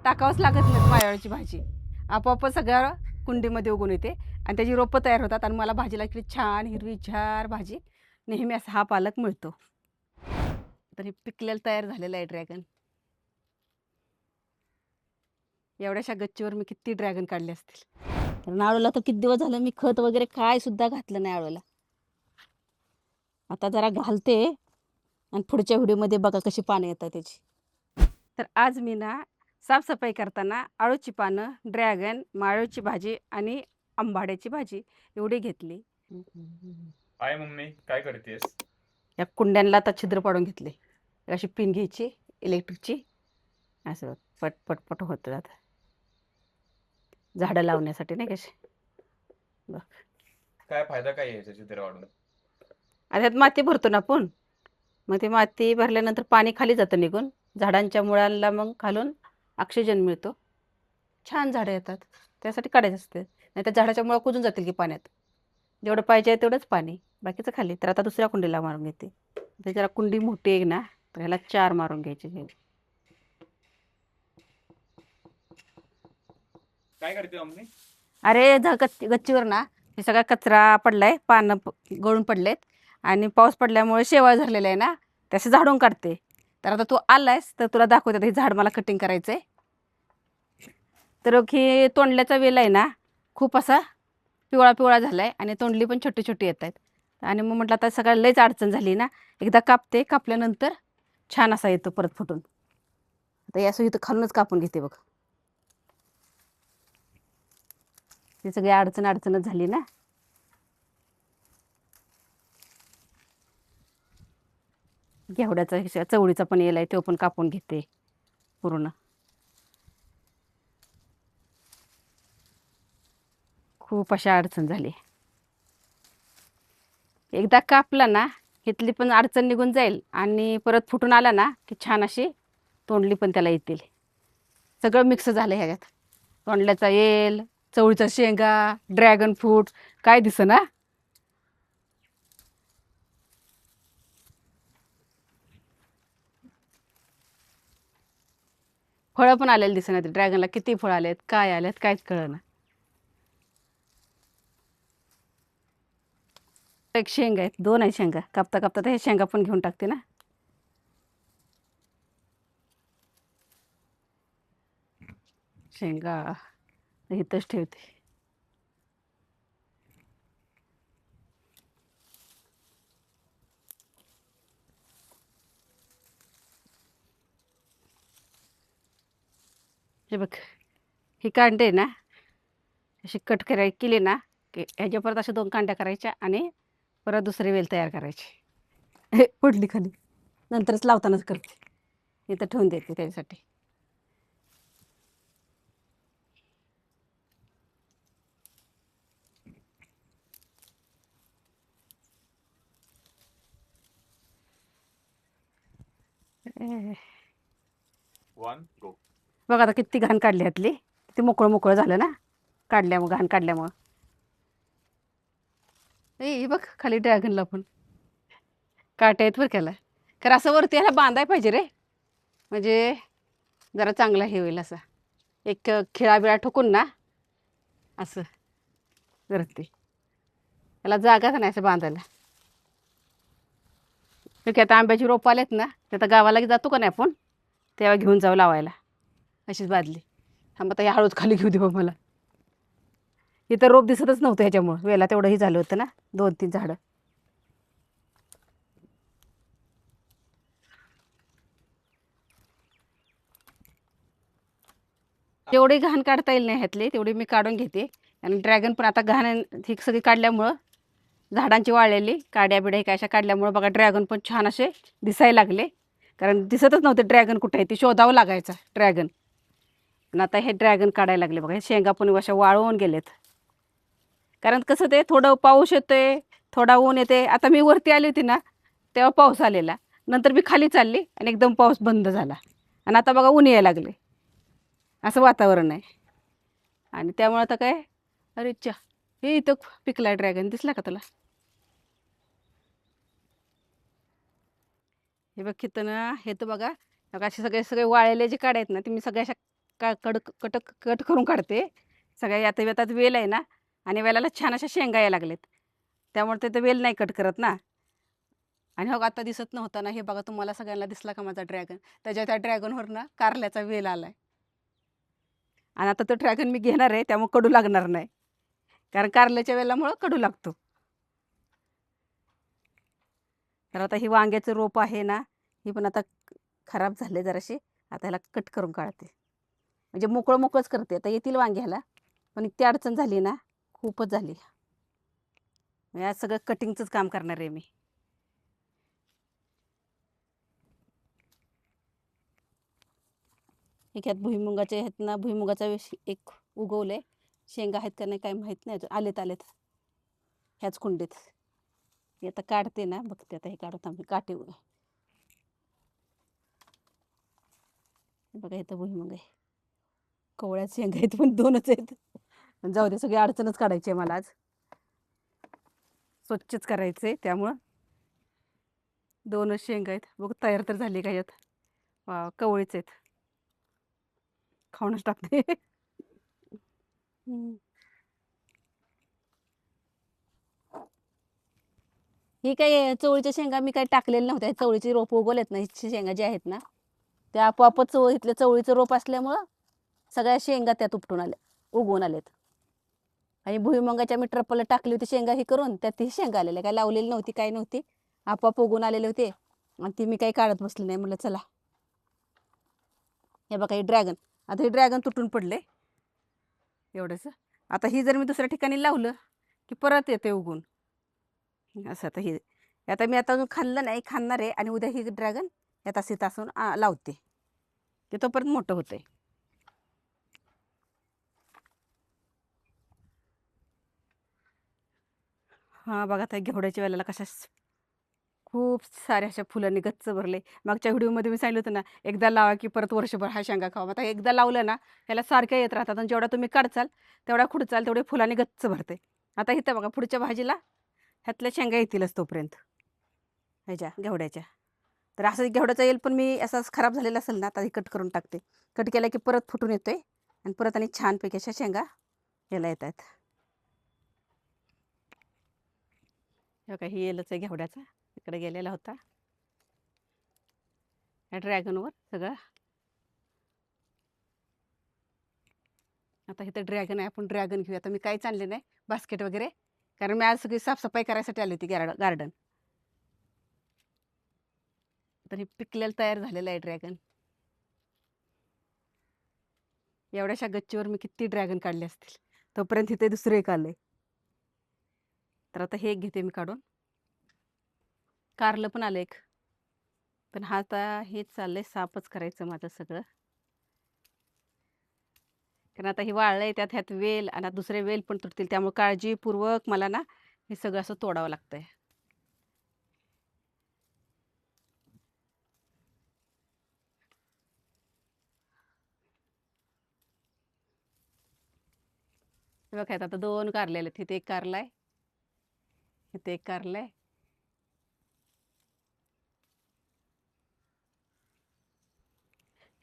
टाकावंच लागत नाही मायाळूची भाजी. आपोआपच सगळ्या कुंडीमध्ये उगवून येते आणि त्याची रोपं तयार होतात आणि मला भाजीला किती छान हिरवीगार भाजी नेहमी असा हा पालक मिळतो. तर हे पिकलेलं तयार झालेलं आहे ड्रॅगन. एवढ्याशा गच्चीवर मी किती ड्रॅगन काढले असतील. कारण आळूला तर किती दिवस झालं मी खत वगैरे काय सुद्धा घातलं नाही आळूला. आता जरा घालते आणि पुढच्या व्हिडिओमध्ये बघा कशी पानं येतात त्याची. तर आज मी ना साफसफाई करताना आळूची पानं, ड्रॅगन, माळूची भाजी आणि आंबाड्याची भाजी एवढी घेतली. हाय मम्मी, काय करतेस? या कुंड्यांना आता छिद्र पाडून घेतले. अशी पिन घ्यायची इलेक्ट्रिकची, असं पट पट पट होत जातं. झाडं लावण्यासाठी नाही कशी. बघ काय फायदा काय यायचा चित्र वाढून? आता त्यात माती भरतो ना आपण, मग ते माती भरल्यानंतर पाणी खाली जातं निघून, झाडांच्या मुळांना मग खालून ऑक्सिजन मिळतो, छान झाडं येतात. त्यासाठी काढायचं असते, नाही तर झाडाच्या मुळा कुजून जातील की पाण्यात. जेवढं पाहिजे तेवढंच पाणी, बाकीचं खाली. तर आता दुसऱ्या कुंडीला मारून घेते. तर जरा कुंडी मोठी आहे ना, तर ह्याला 4 मारून घ्यायचे. काय करते मम्मी? अरे गच्चीवर ना हे सगळा कचरा पडलाय, पानं गळून पडलेत आणि पाऊस पडल्यामुळे शेवाळ झालेलं आहे ना, त्याचं झाडून काढते. तर आता तू आलायस तर तुला दाखवते. आता हे झाड मला कटिंग करायचं आहे. तर हे तोंडल्याचा वेल आहे ना, खूप असा पिवळा पिवळा झाला आहे आणि तोंडली पण छोटी छोटी येत आहेत. आणि मग म्हटलं आता सगळ्या लईच अडचण झाली ना, एकदा कापते, कापल्यानंतर छान असा येतो परत फुटून. आता या इथं खालूनच कापून घेते बघ. ते सगळी अडचणच झाली ना. घेवड्याचा चवळीचा पण येल आहे, तो पण कापून घेते पूर्ण. खूप अशा अडचण झाली. एकदा कापला ना इथली पण अडचण निघून जाईल आणि परत फुटून आला ना की छान अशी तोंडली पण त्याला येतील. सगळं मिक्स झालं ह्याच्यात. तोंडल्याचा येल, चवळीचा शेंगा, ड्रॅगन फ्रूट, काय दिसेना. फळं पण आलेली दिसेना. ड्रॅगनला किती फळं आलेत, काय आलेत काहीच कळेना. एक शेंगा आहेत, 2 आहे शेंगा. कापता कापता तर हे शेंगा पण घेऊन टाकते ना. शेंगा इथंच ठेवते. हे बघ, ही कांडे ना अशी कट केली ना की ह्याच्या परत अशा 2 कांड्या करायच्या आणि परत दुसरी वेल तयार करायची. पडली खाली, नंतरच लावतानाच करते. इथं ठेवून देते त्याच्यासाठी. One go. बघ आता किती घाण काढली ह्यातली. किती मोकळं मोकळं झालं ना काढल्यामुळं, घाण काढल्यामुळं. हे बघ खाली ड्रॅगनला पण काटे आहेत बरं त्याला. कारण असं वरती ह्याला बांधाय पाहिजे रे, म्हणजे जरा चांगला हे होईल. असा एक खिळा बिळा ठोकून ना असं करते. त्याला जागाच नाही असं बांधायला. की आता आंब्याची रोपं आलेत ना, ते आता गावाला जातो का नाही आपण, तेव्हा घेऊन जाऊ लावायला. अशीच बादली. थांब आता हे हळूच खाली घेऊ दे बघ मला. इथं रोप दिसतच नव्हतं ह्याच्यामुळं. वेला तेवढंही झालं होतं ना, 2-3 झाडं. जेवढी घाण काढता येईल नाही ह्यातली तेवढी मी काढून घेते. आणि ड्रॅगन पण आता घाण ही सगळी काढल्यामुळं, झाडांची वाळलेली काड्या बिड्या काय अशा काढल्यामुळं बघा ड्रॅगन पण छान असे दिसायला लागले. कारण दिसतच नव्हते ड्रॅगन कुठे आहे, ते शोधावं लागायचा ड्रॅगन. आणि आता हे ड्रॅगन काढायला लागले बघा. हे शेंगा पण अशा वाळवून गेलेत. कारण कसं ते थोडं पाऊस येतोय, थोडा ऊन येते. आता मी वरती आली होती ना तेव्हा पाऊस आलेला, नंतर मी खाली चालली आणि एकदम पाऊस बंद झाला आणि आता बघा ऊन यायला लागले. असं वातावरण आहे. आणि त्यामुळे आता काय, अरे च्या, हे इथं पिकला ड्रॅगन दिसला का तुला? हे बघ इथं ना, हे तर बघा, असे सगळे सगळे वाळलेले जे काड्या आहेत ना, ते मी सगळ्या अशा कट कट करून काढते. सगळ्या यात वेल आहे ना, आणि वेलाला छान अशा शेंगा यायला लागलेत. त्यामुळे ते वेल नाही कट करत ना. आणि हो आता दिसत नव्हता ना, हे बघा तुम्हाला सगळ्यांना दिसला का माझा ड्रॅगन? त्या ड्रॅगनवर ना कारल्याचा वेल आलाय. आणि आता तो ड्रॅगन मी घेणार आहे, त्यामुळे कडू लागणार नाही. कारण कारल्याच्या वेलामुळं कडू लागतो. तर आता ही वांग्याचं रोप आहे ना, ही पण आता खराब झाले जराशी. आता ह्याला कट करून काढते. म्हणजे मोकळंच करते. आता येतील वांगे ह्याला, पण इतकी अडचण झाली ना, खूपच झाली. म्हणजे आज सगळं कटिंगचंच काम करणार आहे मी. एक ह्यात भुईमुगाचे आहेत ना, भुईमुगाचा एक उगवले. शेंगा आहेत का नाही काय माहीत नाही अजून. आलेत ह्याच कुंडीत. मी आता काढते ना, बघते आता हे काढत आम्ही काटे. बघा इथं भुईमुग आहे. कवळ्यात शेंगा आहेत पण 2च आहेत. पण जाऊ दे, सगळी अडचणच काढायची आहे मला आज. स्वच्छच करायचे त्यामुळं 2च शेंगा आहेत. बघ तयार तर झाली का यात? वा, कवळीच आहेत. खाऊनच टाकते. ही काही चवळीच्या शेंगा मी काही टाकलेल्या नव्हत्या. चवळीची रोप उगवलेत ना, ही शेंगा जी आहेत ना, त्या आपोआपच इथल्या चवळीचं रोप असल्यामुळं सगळ्या शेंगा त्यात उगवून आलेत. आणि भुईमुगाच्या मी ट्रपला टाकली होती शेंगा ही करून, त्यात ही शेंगा आलेल्या. काय लावलेली नव्हती, काय नव्हती. आपोआप उगवून आलेले होते. आणि ती मी काही काढत बसली नाही. म्हटलं चला. हे बघा हे ड्रॅगन. आता हे ड्रॅगन तुटून पडले एवढंच. आता ही जर मी दुसऱ्या ठिकाणी लावलं की परत येते उगून. असं आता मी अजून खाल्लं नाही, खाणार आहे. आणि उद्या ही ड्रॅगन यात असे तासून लावते. ते तोपर्यंत मोठं होतंय. हां बघा, त्या घेवड्याच्या वेळेला कशा खूप साऱ्या अशा फुलांनी गच्च भरले. मागच्या व्हिडिओमध्ये मी सांगितलं होतं ना, एकदा लावा की परत वर्षभर हा शेंगा खावा. आता एकदा लावलं ना, ह्याला सारख्या येत राहतात. आणि जेवढा तुम्ही काढचाल तेवढा खुडचाल तेवढे फुलांनी गच्च भरते. आता इथं बघा पुढच्या भाजीला ह्यातल्या शेंगा येतीलच तोपर्यंत, ह्याच्या घेवड्याच्या. तर असं घेवड्याचा येईल पण मी असाच खराब झालेला असेल ना, आता हे कट करून टाकते. कट केला की परत फुटून येतोय. आणि परत आणि छानपैकी अशा शेंगा याला येत आहेत. हे बघा ही येलच आहे घेवड्याचा. इकडे गेलेला होता या ड्रॅगनवर सगळं. आता इथं ड्रॅगन आहे, आपण ड्रॅगन घेऊया. आता मी काहीच आणले नाही बास्केट वगैरे, कारण मी आज सगळी साफसफाई करायसाठी आली होती गार्डन. तर हे पिकलेलं तयार झालेलं आहे ड्रॅगन. एवढ्याशा गच्चीवर मी किती ड्रॅगन काढले असतील. तोपर्यंत इथे दुसरं एक आलंय. तर आता हे एक घेते मी काढून. कारलं पण आलं एक. पण हा आता हेच चाललंय, साफच करायचं माझं सगळं. कारण आता हे वाळलंय, त्यात ह्यात वेल आणि आता दुसरे वेल पण तुटतील. त्यामुळे काळजीपूर्वक मला ना हे सगळं असं तोडावं लागतंय. हे बघा आता 2 कारले आलेत. इथे एक कारला आहे, इथे एक कारला आहे.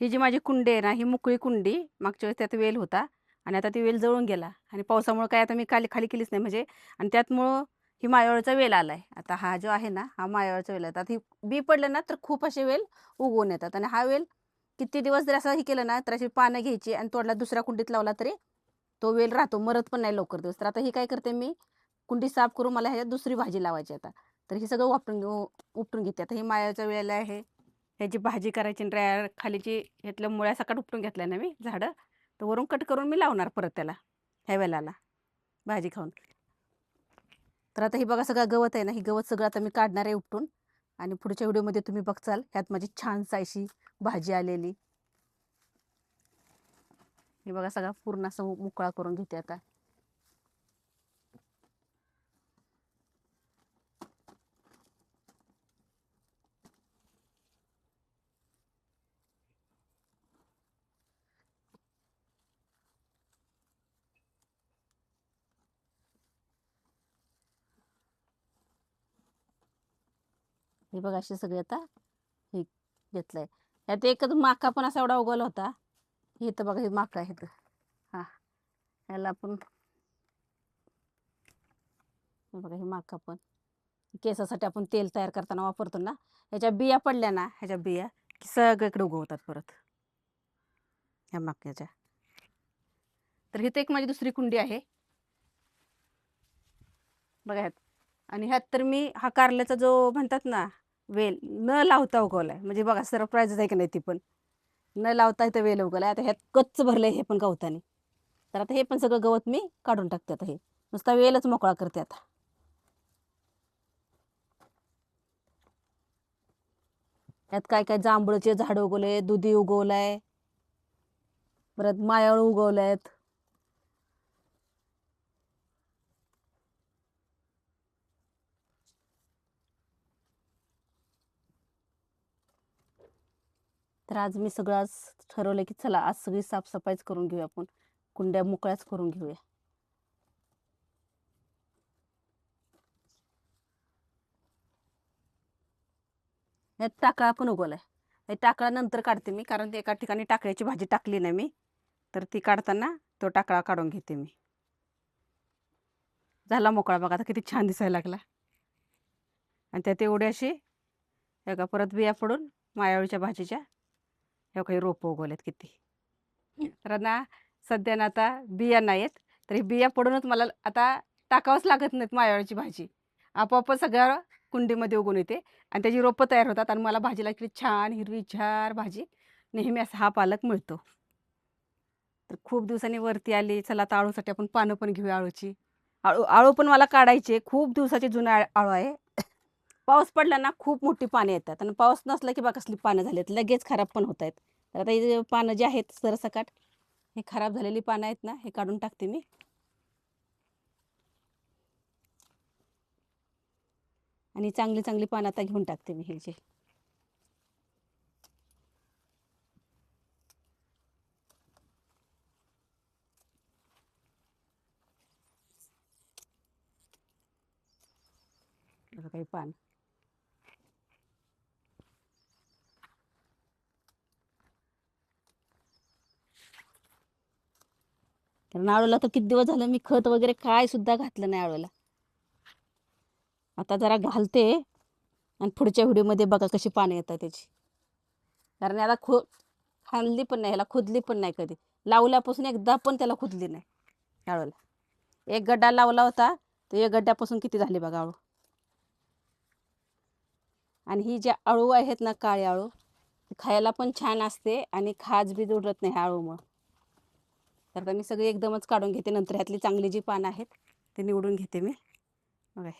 ही जी माझी कुंडी आहे ना, ही मोकळी कुंडी. मागच्या वेळेस त्यात वेल होता आणि आता ती वेल जळून गेला. आणि पावसामुळे काय आता मी खाली केलीच नाही म्हणजे. आणि त्यातमुळं ही मायावळचा वेल आलाय. आता हा जो आहे ना, हा मायावळचा वेल आहे. आता ही बी पडलं ना तर खूप असे वेल उगवून येतात. आणि हा वेल किती दिवस जर असं हे केलं ना, तर अशी पानं घ्यायची आणि तोडला दुसऱ्या कुंडीत लावला तरी तो वेल राहतो, मरत पण नाही लवकर दिवस. तर आता ही काय करते मी, कुंडी साफ करून मला ह्याच्यात दुसरी भाजी लावायची आता. तर हे सगळं उपटून घेते. आता ही मायावळचा वेल आहे, ह्याची भाजी करायची. खालीची ह्यातल्या मुळ्या सकट उपटून घेतल्या ना मी झाडं, तर वरून कट करून मी लावणार परत त्याला, ह्या वेलाला भाजी खाऊन. तर आता ही बघा सगळं गवत आहे ना, ही गवत सगळं आता मी काढणार आहे उपटून. आणि पुढच्या व्हिडिओमध्ये तुम्ही बघचाल ह्यात माझी छान अशी भाजी आलेली. हे बघा सगळा पूर्ण असं मोकळा करून घेते आता. हे बघा असे सगळे आता हे घेतलंय. यात एकच माका पण असा एवढा उगवला होता, हे तर बघा हे माका आहेत. हा, ह्याला आपण हे बघा हे माका पण केसासाठी आपण तेल तयार करताना वापरतो ना, ह्याच्या बिया पडल्या ना, ह्याच्या बिया की सगळीकडे उगवतात परत ह्या माक्याच्या. तर इथे एक माझी दुसरी कुंडी आहे बघा ह्यात. आणि ह्यात तर मी हा कारल्याचा जो म्हणतात ना वेल न लावता उगवलाय, म्हणजे बघा सरप्राईज आहे की नाही ती पण. न लावता इथं वेल उगवलाय. आता ह्यात कच्च भरलंय हे पण गवताने. तर आता हे पण सगळं गवत मी काढून टाकते. आता हे नुसता वेलच मोकळा करते आता. यात काय काय जांभळाचे झाड उगवले, दुधी उगवलाय, परत मायाळू उगवल्यात. तर आज मी सगळं आज ठरवलं की चला आज सगळी साफसफाईच करून घेऊया आपण, कुंड्या मोकळ्याच करून घेऊया. यात टाकळा पण उगवलाय. हे टाकळा नंतर काढते मी, कारण एका ठिकाणी टाकळ्याची भाजी टाकली नाही मी, तर ती काढताना तो टाकळा काढून घेते मी. झाला मोकळा बघा, आता किती छान दिसायला लागला. आणि त्यात एवढी अशी एका परत बिया पडून मायाळूच्या भाजीच्या ह्या काही रोपं उगवलेत किती. तर ना सध्या ना आता बिया नाहीत, तर ही बिया पडूनच मला आता टाकावंच लागत नाहीत. मायाळूची भाजी आपोआपच सगळ्या कुंडीमध्ये उगवून येते आणि त्याची रोपं तयार होतात आणि मला भाजीला किती छान हिरवीगार भाजी नेहमी असा हा पालक मिळतो. तर खूप दिवसांनी वरती आली, चला आता आळूसाठी आपण पानं पण घेऊया आळूची. आळू आळू पण मला काढायचे, खूप दिवसाची जुनं आळू आहे. पाऊस पडला ना खूप मोठी पाने येतात आणि पाऊस नसला की बा कसली पानं झालीत, लगेच खराब पण होत आहेत. तर आता हे पानं जे आहेत सरसकट हे खराब झालेली पानं आहेत ना, हे काढून टाकते मी. आणि चांगली चांगली पानं आता घेऊन टाकते मी हे जे. बघा काही पान. कारण आळूला तर किती दिवस झालं मी खत वगैरे काय सुद्धा घातलं नाही आळूला. आता जरा घालते आणि पुढच्या व्हिडिओमध्ये बघा कशी पानं येतात त्याची. कारण याला खाल्ली पण नाही, ह्याला खुदली पण नाही कधी. लावल्यापासून एकदा पण त्याला खुदली नाही आळूला. एक गड्डा लावला होता, तर एक गड्ड्यापासून किती झाले बघा आळू. आणि ही जी आळू आहेत ना काळी आळू, खायला पण छान असते आणि खाज बी उडत नाही आळूमुळं. तर आता मी सगळी एकदमच काढून घेते, नंतर ह्यातली चांगली जी पानं आहेत ते निवडून घेते मी. बघा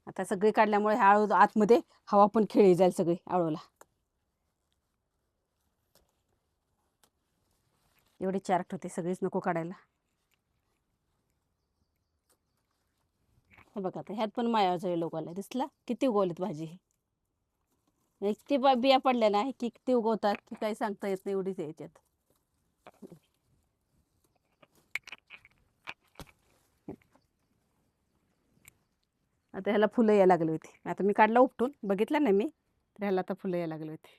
आता सगळी काढल्यामुळे ह्या आळू आतमध्ये हवा पण खेळली जाईल सगळी आळूला. एवढी चारट होते, सगळीच नको काढायला. हे बघा आता ह्यात पण मायाळूचा लोक आला, दिसला किती उगवलीत भाजी. इतकी बिया पडल्या ना की किती उगवतात की काही सांगता येत नाही, एवढीच याच्यात. आता ह्याला फुलं यायला लागली होती. आता मी काढला उपटून, बघितलं नाही मी, तर ह्याला आता फुलं यायला लागली होती.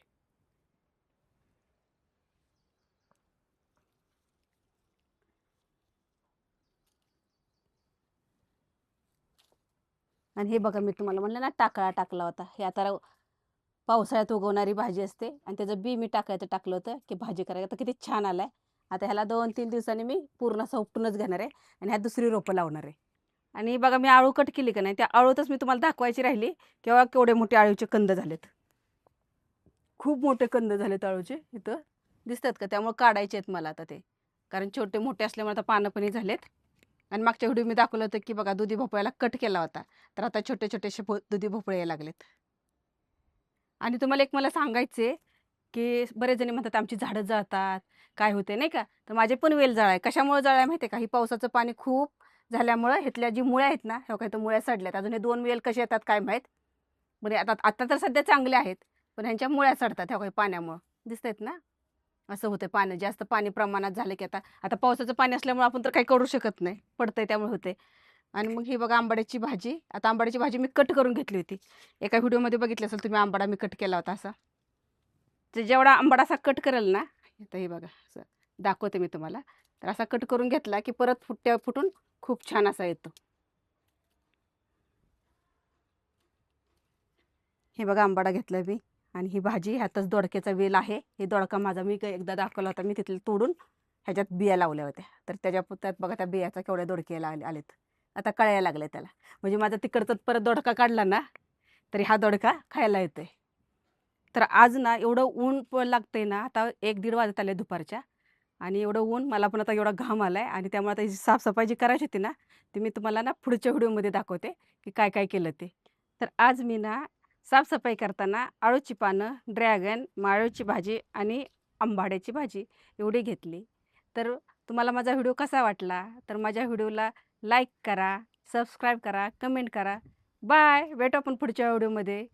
आणि हे बघा मी तुम्हाला म्हणलं ना टाकळा टाकला होता, हे आता पावसाळ्यात उगवणारी भाजी असते आणि त्याचं बी मी टाकायचं टाकलं होतं की भाजी करायला. आता किती छान आलाय. आता ह्याला 2-3 दिवसांनी मी पूर्ण असं उपटूनच घेणार आहे आणि ह्यात दुसरी रोपं लावणार आहे. आणि बघा मी आळू कट केली का नाही, त्या आळूतच मी तुम्हाला दाखवायची राहिली केव्हा केवढे मोठे आळूचे कंद झालेत. खूप मोठे कंद झालेत आळूचे इथं, दिसतात का? त्यामुळे काढायचे आहेत मला आता ते, कारण छोटे मोठे असल्यामुळे आता पानं पण झालेत. आणि मागच्या व्हिडिओ मी दाखवलं होतं की बघा दुधी भोपळ्याला कट केला होता, तर आता छोटे छोटेसे दुधी भोपळे यायला लागलेत. आणि तुम्हाला एक मला सांगायचे की बरेच जणी म्हणतात आमची झाडं जळतात, काय होते नाही का. तर माझे पण वेल जळाय. कशामुळे जळाय माहिती आहे का? ही पावसाचं पाणी खूप झाल्यामुळं ह्यातल्या जी मुळ्या आहेत ना, ह्या काही तर मुळ्या सडल्यात. अजून हे 2 वेल कसे येतात काय माहीत. म्हणजे आता आता तर सध्या चांगले आहेत, पण ह्यांच्या मुळ्या सडतात ह्या काही पाण्यामुळं, दिसत आहेत ना. असं होतं, पाणी जास्त पाणी प्रमाणात झालं की आता आता पावसाचं पाणी असल्यामुळे आपण तर काही करू शकत नाही, पडतंय त्यामुळे होते. आणि मग ही बघा आंबाड्याची भाजी. आता आंबाड्याची भाजी मी कट करून घेतली होती. एका व्हिडिओमध्ये बघितलं असेल तुम्ही, आंबाडा मी कट केला होता असा. तर जेवढा आंबाडा असा कट करेल ना, आता हे बघा असं दाखवते मी तुम्हाला. तर असा कट करून घेतला की परत फुटून खूप छान असा येतो. हे बघा आंबाडा घेतला मी आणि ही भाजी ह्यातच दोडक्याचा वेल आहे. हे दोडका माझा मी एकदा दाखवला होता, मी तिथले तोडून ह्याच्यात बिया लावल्या होत्या. तर त्यात बघा त्या बियाचा केवढ्या दोडके आलेत. आता कळायला लागले त्याला. म्हणजे माझा तिकडचा परत दोडका काढला ना, तरी हा दोडका खायला येतोय. तर आज ना एवढं ऊन पण लागतंय ना, आता 1-1:30 वाजत आले दुपारच्या आणि एवढं ऊन, मला पण आता एवढा घाम आलाय आणि त्यामुळे आता ही साफसफाई जी करायची होती ना, ती मी तुम्हाला ना पुढच्या व्हिडिओमध्ये दाखवते की काय काय केलं ते. तर आज मी ना साफसफाई करताना अळूची पानं, ड्रॅगन, माळूची भाजी आणि आंबाड्याची भाजी एवढी घेतली. तर तुम्हाला माझा व्हिडिओ कसा वाटला? तर माझ्या व्हिडिओला लाईक करा, सबस्क्राईब करा, कमेंट करा. बाय. भेटू आपण पुढच्या व्हिडिओमध्ये.